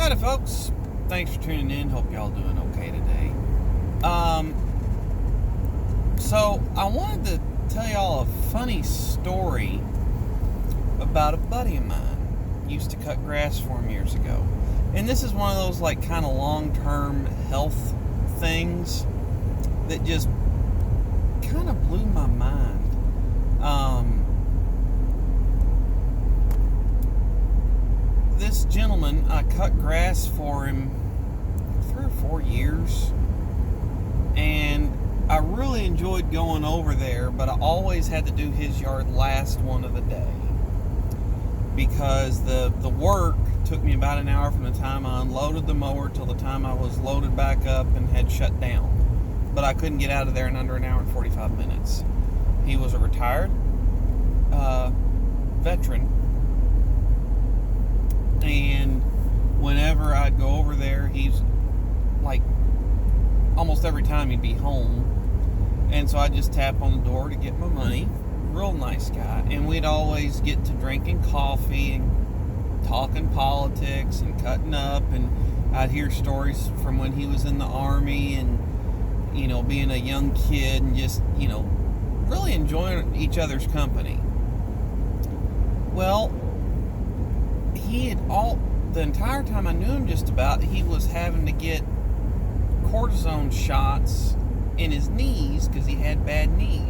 Alrighty, folks. Thanks for tuning in. Hope y'all doing okay today. So I wanted to tell y'all a funny story about a buddy of mine. Used to cut grass for him years ago. And this is one of those like kind of long-term health things that just kind of blew my mind. This gentleman, I cut grass for him 3 or 4 years, and I really enjoyed going over there, but I always had to do his yard last one of the day because the work took me about an hour from the time I unloaded the mower till the time I was loaded back up and had shut down. But I couldn't get out of there in under an hour and 45 minutes. He was a retired veteran, and whenever I'd go over there, he's like almost every time he'd be home, and so I'd just tap on the door to get my money. Real nice guy, and we'd always get to drinking coffee and talking politics and cutting up, and I'd hear stories from when he was in the Army and, you know, being a young kid and just, you know, really enjoying each other's company. Well, the entire time I knew him just about, he was having to get cortisone shots in his knees because he had bad knee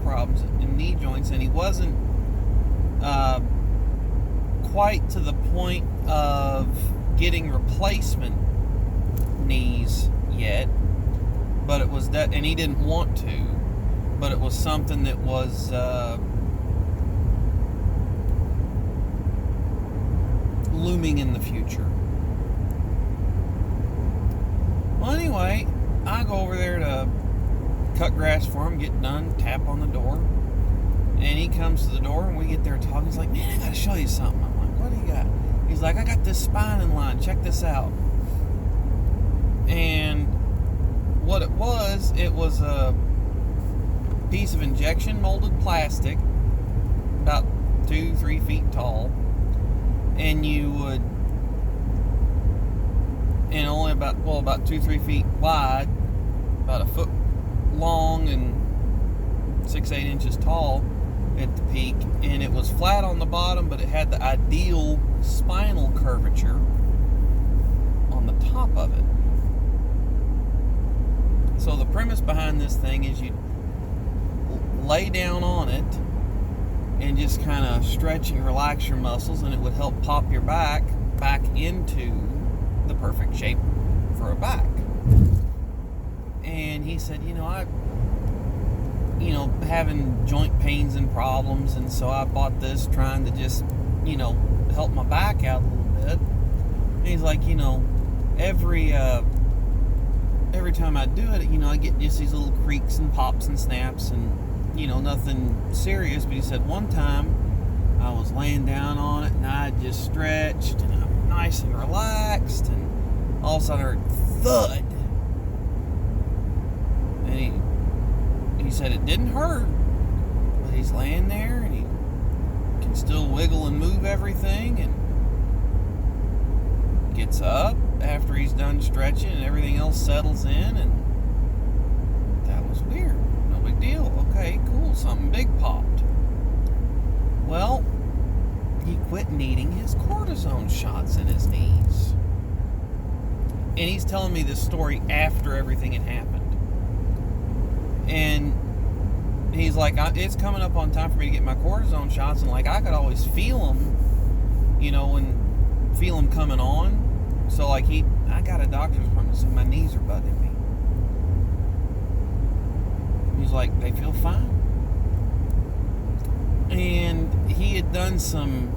problems and knee joints, and he wasn't quite to the point of getting replacement knees yet, but it was that, and he didn't want to, but it was something that was looming in the future. Well, anyway, I go over there to cut grass for him, get done, tap on the door, and he comes to the door, and we get there talking. He's like, "Man, I gotta show you something." I'm like, "What do you got?" He's like, "I got this spine in line. Check this out." And what it was a piece of injection molded plastic about 2-3 feet tall, and you would, and only about 2-3 feet wide, about a foot long and 6-8 inches tall at the peak, and it was flat on the bottom, but it had the ideal spinal curvature on the top of it. So the premise behind this thing is you lay down on it and just kind of stretch and relax your muscles, and it would help pop your back into the perfect shape for a back. And he said, having joint pains and problems, and so I bought this trying to just, help my back out a little bit. And he's like, every time I do it, I get just these little creaks and pops and snaps, and nothing serious. But he said one time I was laying down on it and I just stretched and I'm nice and relaxed, and all of a sudden I heard thud. And he said it didn't hurt, but he's laying there and he can still wiggle and move everything, and gets up after he's done stretching and everything else settles in, and that was weird. No big deal. Okay, cool. Something big popped. Well, he quit needing his cortisone shots in his knees. And he's telling me this story after everything had happened. And he's like, it's coming up on time for me to get my cortisone shots, and like I could always feel them, and feel them coming on. So like I got a doctor's appointment, so my knees are bugging me. He's like, they feel fine. And he had done some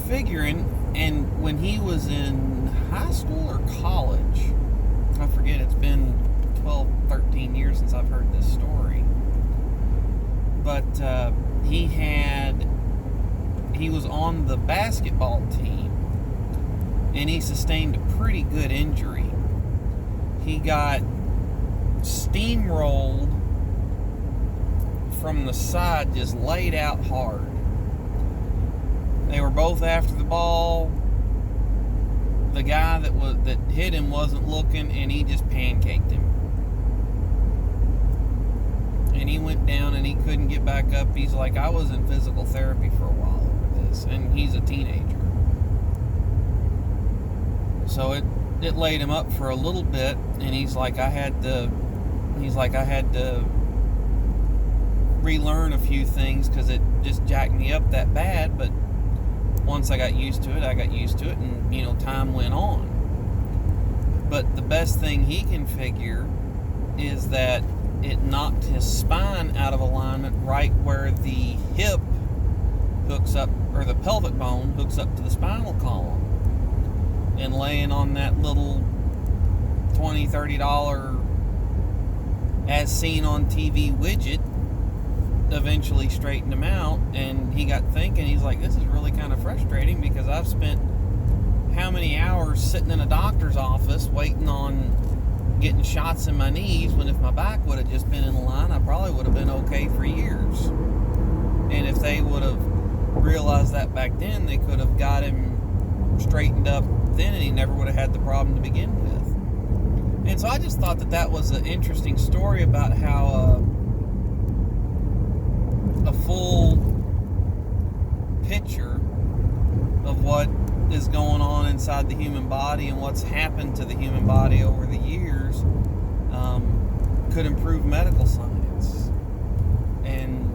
figuring, and when he was in high school or college, I forget, it's been 12-13 years since I've heard this story, but he was on the basketball team, and he sustained a pretty good injury. He got steamrolled from the side, just laid out hard. They were both after the ball. the guy that hit him wasn't looking, and he just pancaked him. And he went down, and he couldn't get back up. He's like, I was in physical therapy for a while over this, and he's a teenager. So it laid him up for a little bit, and he's like, I had to relearn a few things because it just jacked me up that bad. But once I got used to it, and time went on. But the best thing he can figure is that it knocked his spine out of alignment right where the hip hooks up, or the pelvic bone hooks up to the spinal column. And laying on that little $20, $30 as seen on TV widget eventually straightened him out. And he got thinking, he's like, this is really kind of frustrating because I've spent how many hours sitting in a doctor's office waiting on getting shots in my knees, when if my back would have just been in line, I probably would have been okay for years. And if they would have realized that back then, they could have got him straightened up then, and he never would have had the problem to begin with. And so I just thought that was an interesting story about how a full picture of what is going on inside the human body and what's happened to the human body over the years could improve medical science and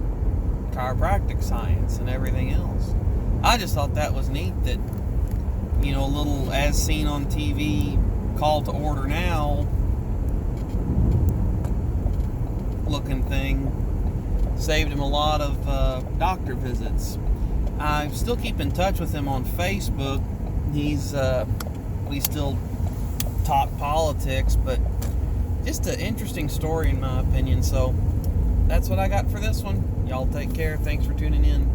chiropractic science and everything else. I just thought that was neat that, a little as seen on TV, call to order now looking thing saved him a lot of doctor visits. I still keep in touch with him on Facebook. We still talk politics, but just an interesting story in my opinion. So that's what I got for this one. Y'all take care. Thanks for tuning in.